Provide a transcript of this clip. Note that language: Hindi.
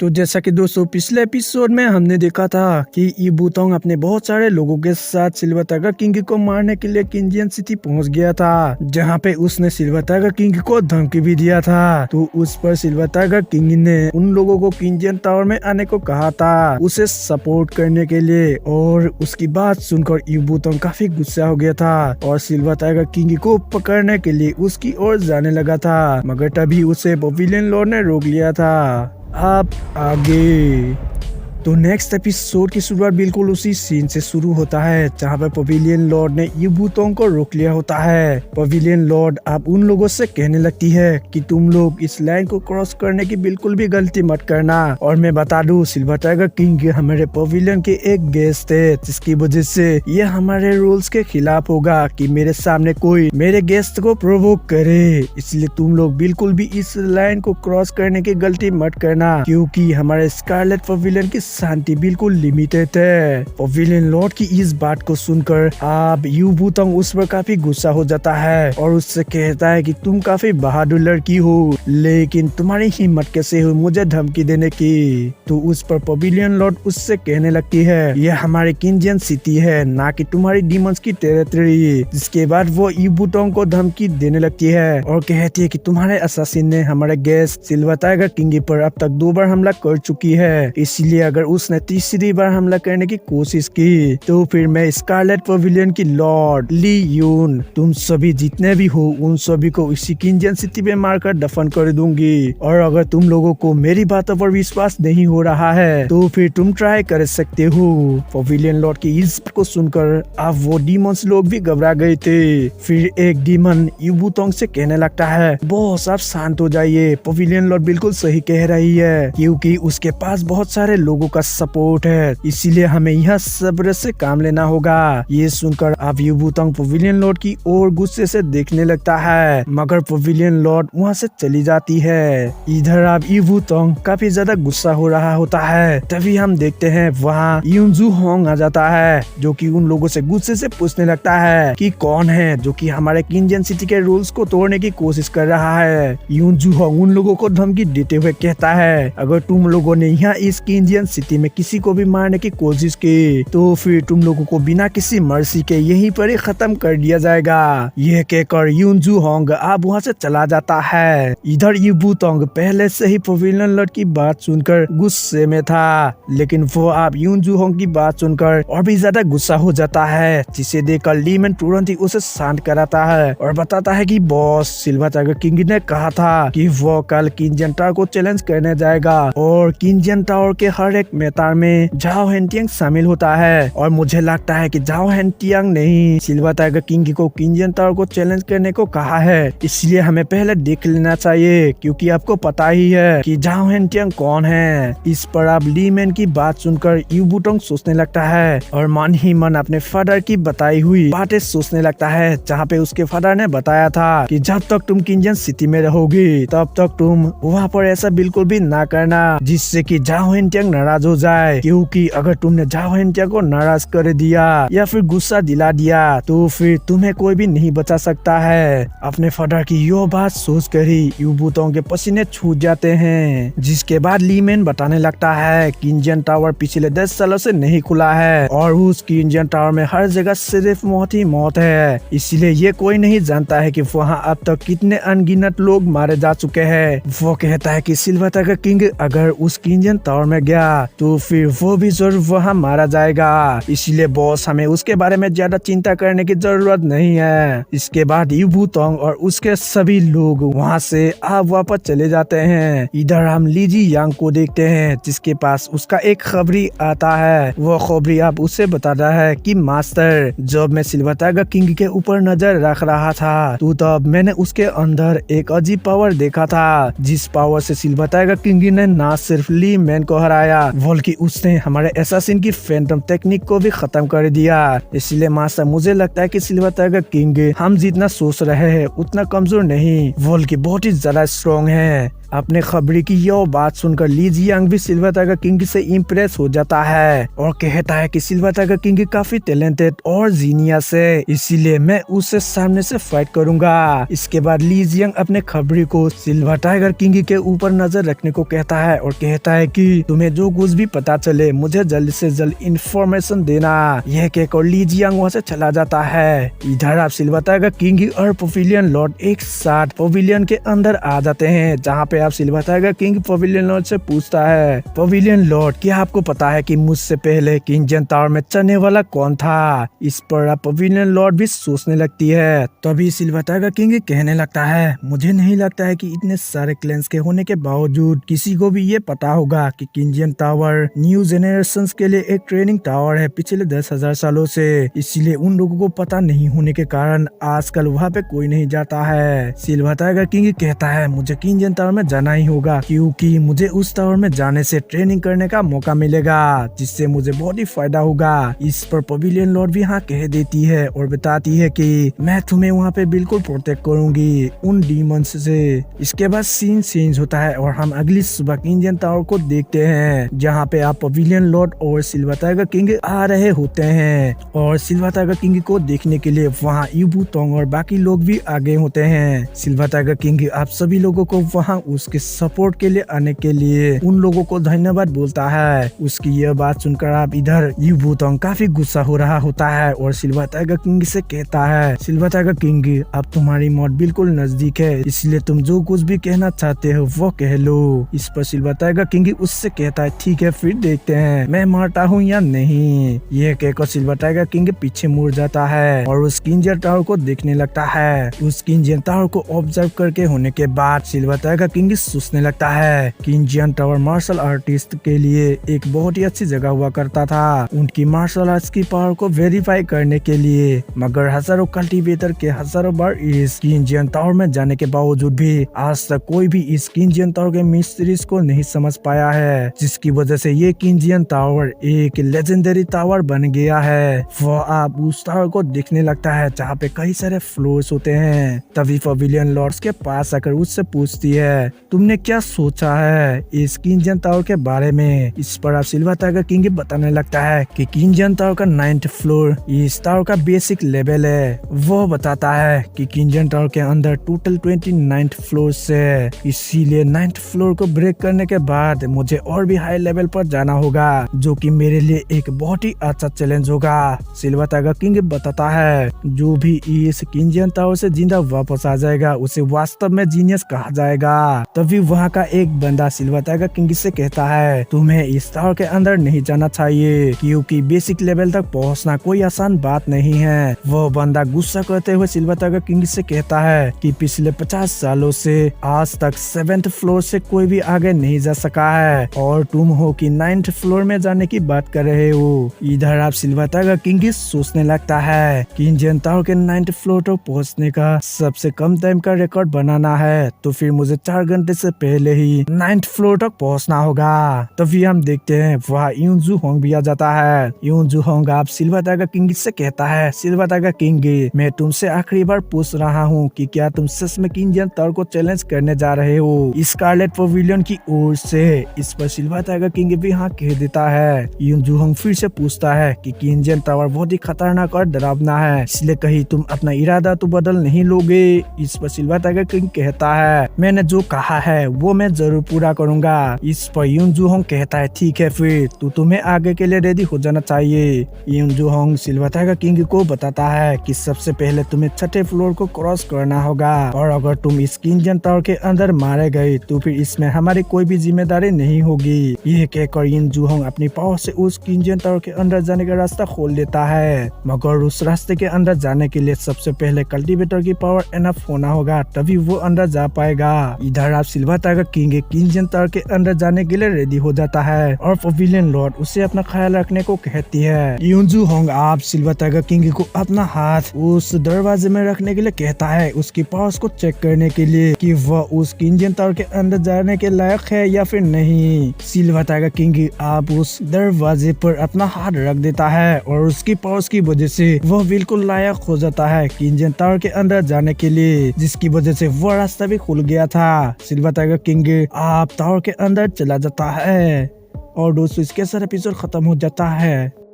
तो जैसा कि दोस्तों पिछले एपिसोड में हमने देखा था कि ईबुतोंग अपने बहुत सारे लोगों के साथ सिल्वर टाइगर किंग को मारने के लिए किंजियन सिटी पहुंच गया था, जहां पे उसने सिल्वर टाइगर किंग को धमकी भी दिया था। तो उस पर सिल्वर टाइगर किंग ने उन लोगों को किंजियन टावर में आने को कहा था उसे सपोर्ट करने के लिए, और उसकी बात सुनकर ईबुतोंग काफी गुस्सा हो गया था और सिल्वर टाइगर किंग को पकड़ने के लिए उसकी ओर जाने लगा था, मगर तभी उसे पवेलियन लॉर्ड ने रोक लिया था। अब आगे तो नेक्स्ट एपिसोड की शुरुआत बिल्कुल उसी सीन से शुरू होता है जहाँ पर पवेलियन लॉर्ड ने ईबुतोंग को रोक लिया होता है। पवेलियन लॉर्ड अब उन लोगों से कहने लगती है कि तुम लोग इस लाइन को क्रॉस करने की बिल्कुल भी गलती मत करना, और मैं बता दूं सिल्वर टाइगर किंग हमारे पवेलियन के एक गेस्ट है, जिसकी वजह से ये हमारे रूल्स के खिलाफ होगा कि मेरे सामने कोई मेरे गेस्ट को प्रोवोक करे, इसलिए तुम लोग बिल्कुल भी इस लाइन को क्रॉस करने की गलती मत करना, क्योंकि हमारे स्कारलेट पवेलियन की शांति बिल्कुल लिमिटेड है। पवेलियन लॉर्ड की इस बात को सुनकर अब ईबुतोंग उस पर काफी गुस्सा हो जाता है और उससे कहता है कि तुम काफी बहादुर लड़की हो, लेकिन तुम्हारी हिम्मत कैसे हुई मुझे धमकी देने की। तो उस पर पवेलियन लॉर्ड उससे कहने लगती है यह हमारी किंजियन सिटी है, ना कि तुम्हारी डीमंस की टेरिटरी। जिसके बाद वो ईबुतोंग को धमकी देने लगती है और कहती है कि तुम्हारे असासिन ने हमारे गेस्ट सिल्वर टाइगर किंग पर अब तक 2 बार हमला कर चुकी है, इसलिए अगर उसने तीसरी बार हमला करने की कोशिश की तो फिर मैं स्कारलेट पवेलियन की लॉर्ड ली यून तुम सभी जितने भी हो उन सभी को इसी किंजियन सिटी में मारकर दफन कर दूंगी। और अगर तुम लोगों को मेरी बातों पर विश्वास नहीं हो रहा है तो फिर तुम ट्राई कर सकते हो। पवेलियन लॉर्ड की इस बात को सुनकर अब वो डीमंस लोग भी घबरा गए थे। फिर एक डीमन ईबुतोंग से कहने लगता है बॉस आप शांत हो जाइए, पवेलियन लॉर्ड बिल्कुल सही कह रही है, क्योंकि उसके पास बहुत सारे लोगों का सपोर्ट है, इसीलिए हमें यह सब्र से काम लेना होगा। ये सुनकर अब ईबुतोंग पवेलियन लॉर्ड की ओर गुस्से से देखने लगता है, मगर पवेलियन लॉर्ड वहाँ से चली जाती है। इधर अब ईबुतोंग काफी ज्यादा गुस्सा हो रहा होता है, तभी हम देखते हैं वहाँ यूनजू होंग आ जाता है, जो कि उन लोगों से गुस्से से पूछने लगता है कि कौन है जो कि हमारे किंजियन सिटी के रूल्स को तोड़ने की कोशिश कर रहा है। यूनजू होंग उन लोगों को धमकी देते हुए कहता है अगर तुम लोगों ने यहाँ इस किंजियन सिटी में किसी को भी मारने की कोशिश की तो फिर तुम लोगों को बिना किसी मर्सी के यहीं पर ही खत्म कर दिया जाएगा। यह कहकर यूनजू होंग अब वहाँ से चला जाता है। इधर ईबुतोंग पहले से ही पवेलियन लॉर्ड की बात सुनकर गुस्से में था, लेकिन वो अब यूनजू होंग की बात सुनकर और भी ज्यादा गुस्सा हो जाता है, जिसे देखकर लीमन तुरंत ही उसे शांत कराता है और बताता है कि बॉस सिल्वर टाइगर किंग ने कहा था कि वो कल किंजियन टावर को चैलेंज करने जाएगा और किंजियन टावर के हर एक मैदान में झाओ हेंटियांग शामिल होता है, और मुझे लगता है कि झाओ हेंटियांग नहीं सिल्वर टाइगर किंग को किंजियन टावर को चैलेंज करने को कहा है, इसलिए हमें पहले देख लेना चाहिए, क्योंकि आपको पता ही है कि झाओ हेंटियांग कौन है। इस पर अब लीमन की बात सुनकर ईबुतोंग सोचने लगता है और मन ही मन अपने फादर की बताई हुई बातें सोचने लगता है, जहाँ पे उसके फादर ने बताया था कि जब तक तुम किंजियन सिटी में रहोगी तब तक तुम वहाँ पर ऐसा बिल्कुल भी ना करना जिससे कि झाओ हेंटियांग नाराज हो जाए, क्योंकि अगर तुमने झाओ हेंटियांग को नाराज कर दिया या फिर गुस्सा दिला दिया तो फिर तुम्हें कोई भी नहीं बचा सकता है। अपने फादर की यो बात सोच कर ही ईबुतोंग के पसीने छूट जाते हैं। जिसके बाद लीमन बताने लगता है किंजियन टावर पिछले 10 सालों से नहीं खुला है और उस किंजियन टावर में हर जगह सिर्फ मौत ही मौत है, इसलिए ये कोई नहीं जानता है कि वहाँ अब तक कितने अनगिनत लोग मारे जा चुके हैं। वो कहता है कि सिल्वर टाइगर किंग अगर उस किंजियन टावर में गया तो फिर वो भी जरूर वहाँ मारा जाएगा, इसलिए बॉस हमें उसके बारे में ज्यादा चिंता करने की जरूरत नहीं है। इसके बाद ईबुतोंग और उसके सभी लोग वहाँ से अब वापस चले जाते हैं। इधर हम लीजी यांग को देखते हैं, जिसके पास उसका एक खबरी आता है। वो खबरी अब उसे बताता है कि मास्टर जब मैं सिल्वर टाइगर किंग के ऊपर नजर रख रहा था तो तब मैंने उसके अंदर एक अजीब पावर देखा था, जिस पावर से सिल्वर टाइगर किंग ने ना सिर्फ ली मैन को हराया बल्कि उसने हमारे एसासिन की फैंटम टेक्निक को भी खत्म कर दिया। इसलिए मास्टर मुझे लगता है कि सिल्वर टाइगर किंग हम जितना सोच रहे हैं उतना कमजोर नहीं बल्कि बहुत ही ज्यादा स्ट्रॉन्ग है। अपने खबरी की यह बात सुनकर ली जियांग भी सिल्वर टाइगर किंग से इम्प्रेस हो जाता है और कहता है कि सिल्वर टाइगर किंग काफी टैलेंटेड और जीनियस है, इसीलिए मैं उससे सामने से फाइट करूंगा। इसके बाद ली जियांग अपने खबरी को सिल्वर टाइगर किंग के ऊपर नजर रखने को कहता है और कहता है कि तुम्हें जो कुछ भी पता चले मुझे जल्द से जल्द इंफॉर्मेशन देना। यह कहकर ली जियांग वहाँ से चला जाता है। इधर आप सिल्वर टाइगर किंग और पवेलियन लॉर्ड एक साथ पवेलियन के अंदर आ जाते हैं, जहाँ पे आप silver tiger king pavilion Lord से पूछता है, पवेलियन लॉर्ड क्या आपको पता है कि मुझसे पहले किंजन टावर में चढ़ने वाला कौन था? इस पर आप पवेलियन लॉर्ड भी सोचने लगती है। तभी सिल्वर टाइगर किंग कहने लगता है, मुझे नहीं लगता है कि इतने सारे क्लेंस के होने के बावजूद किसी को भी ये पता होगा कि किंजन टावर न्यू जेनरेशंस के लिए एक ट्रेनिंग टावर है पिछले 10,000 सालों से, इसीलिए उन लोगों को पता नहीं होने के कारण आजकल वहाँ पे कोई नहीं जाता है। सिल्वर टाइगर किंग कहता है, मुझे किंजन टावर में जाना ही होगा क्योंकि मुझे उस टावर में जाने से ट्रेनिंग करने का मौका मिलेगा, जिससे मुझे बहुत ही फायदा होगा। इस पर पवेलियन लॉर्ड भी हाँ कह देती है और बताती है कि मैं तुम्हें वहाँ पे बिल्कुल प्रोटेक्ट करूंगी उन डीमंस से। इसके बाद सीन चेंज होता है और हम अगली सुबह किंजन टावर को देखते हैं, जहाँ पे आप पवेलियन लॉर्ड और सिल्वर टाइगर किंग आ रहे होते हैं और सिल्वर टाइगर किंग को देखने के लिए वहाँ यूबू टोंग और बाकी लोग भी आगे होते हैं। सिल्वर टाइगर किंग आप सभी लोगों को वहाँ उसके सपोर्ट के लिए आने के लिए उन लोगों को धन्यवाद बोलता है। उसकी यह बात सुनकर आप इधर यूबू टोंग काफी गुस्सा हो रहा होता है और सिल्वर टाइगर किंग से कहता है, सिल्वर टाइगर किंग अब तुम्हारी मौत बिल्कुल नजदीक है, इसलिए तुम जो कुछ भी कहना चाहते हो वो कह लो। इस पर सिल्वर टाइगर किंग उससे कहता है, ठीक है फिर देखते हैं मैं मरता हूँ या नहीं। यह कहकर सिल्वर टाइगर किंग पीछे मुड़ जाता है और उस किंजन टावर को देखने लगता है। उस किंजन टावर को ऑब्जर्व करके होने के बाद सिल्वर टाइगर किंग सोचने लगता है, किंजन टावर मार्शल आर्टिस्ट के लिए एक बहुत ही अच्छी जगह हुआ करता था उनकी मार्शल आर्ट्स की पावर को वेरीफाई करने के लिए, मगर हजारों कल्टीवेटर के हजारों बार इस किंजन टावर में जाने के बावजूद भी आज तक कोई भी इस किंजन टावर के मिस्ट्रीज को नहीं समझ पाया है, जिसकी वजह से ये किंजन टावर एक लेजेंडरी टावर बन गया है। वो आप उस टावर को देखने लगता है जहाँ पे कई सारे फ्लोर्स होते हैं। तभी पवेलियन लॉर्ड्स के पास आकर उससे पूछती है, तुमने क्या सोचा है इस किंजन टावर के बारे में? इस पर आप सिल्वर टाइगर किंग बताने लगता है कि किंजन टावर का 9th फ्लोर इस टावर का बेसिक लेवल है। वो बताता है कि किंजन टावर के अंदर टोटल 29th फ्लोर है, इसीलिए 9th फ्लोर को ब्रेक करने के बाद मुझे और भी हाई लेवल पर जाना होगा, जो कि मेरे लिए एक बहुत ही अच्छा चैलेंज होगा। सिल्वर टाइगर किंग बताता है, जो भी इस किंजन टावर से जिंदा वापस आ जाएगा उसे वास्तव में जीनियस कहा जाएगा। तभी वहाँ का एक बंदा सिल्वर टाइगर किंग से कहता है, तुम्हें इस टावर के अंदर नहीं जाना चाहिए क्योंकि बेसिक लेवल तक पहुँचना कोई आसान बात नहीं है। वो बंदा गुस्सा करते हुए सिल्वर टाइगर किंग से कहता है कि पिछले 50 सालों से आज तक 7th फ्लोर से कोई भी आगे नहीं जा सका है और तुम हो कि 9th फ्लोर में जाने की बात कर रहे हो। इधर आप सिल्वर टाइगर किंग सोचने लगता है कि किंजन टावर के 9th फ्लोर तक पहुंचने का सबसे कम टाइम का रिकॉर्ड बनाना है, तो फिर मुझे 4 घंटे से पहले ही 9th फ्लोर तक पहुंचना होगा। तभी हम देखते हैं वहाँ यूनजू होंग भी आ जाता है। यूनजू होंग आप सिल्वर टाइगर किंग से कहता है, सिल्वर टाइगर किंग मैं तुमसे आखिरी बार पूछ रहा हूँ कि क्या तुम सच में किंजन टावर को चैलेंज करने जा रहे हो स्कारलेट पवेलियन की ओर से? इस पर सिल्वर टाइगर किंग भी हाँ कह देता है। यूनजू होंग फिर से पूछता है कि किंजन टावर बहुत ही खतरनाक और डरावना है, इसलिए कहीं तुम अपना इरादा तो बदल नहीं लोगे? इस पर सिल्वर टाइगर किंग कहता है, मैंने जो कहा है वो मैं जरूर पूरा करूंगा। इस पर यूनजू होंग कहता है, ठीक है फिर तो तुम्हें आगे के लिए रेडी हो जाना चाहिए। यूनजू होंग सिल्वर टाइगर किंग को बताता है कि सबसे पहले तुम्हें 6th फ्लोर को क्रॉस करना होगा और अगर तुम इस किंजन टावर के अंदर मारे गए तो फिर इसमें हमारी कोई भी जिम्मेदारी नहीं होगी। यह कहकर यूनजू होंग अपनी पावर से उस किंजन टावर के अंदर जाने का रास्ता खोल देता है, मगर उस रास्ते के अंदर जाने के लिए सबसे पहले कल्टीवेटर की पावर एनफ होना होगा, तभी वो अंदर जा पाएगा। इधर आप सिल्वर टाइगर किंग किंजन टावर के अंदर जाने के लिए रेडी हो जाता है और पवेलियन लॉर्ड उसे अपना ख्याल रखने को कहती है। यूनजू होंग आप सिल्वर टाइगर किंग को अपना हाथ उस दरवाजे में रखने के लिए कहता है, उसकी पावर्स को चेक करने के लिए कि वह उस किंजन टावर के अंदर जाने के लायक है या फिर नहीं। सिल्वर टाइगर किंग आप उस दरवाजे पर अपना हाथ रख देता है और उसकी पावर्स की वजह से वह बिल्कुल लायक हो जाता है किंजन टावर के अंदर जाने के लिए, जिसकी वजह से वह रास्ता भी खुल गया था। सिल्वर टाइगर किंग आप टावर के अंदर चला जाता है और दोस्तों इसके साथ एपिसोड खत्म हो जाता है।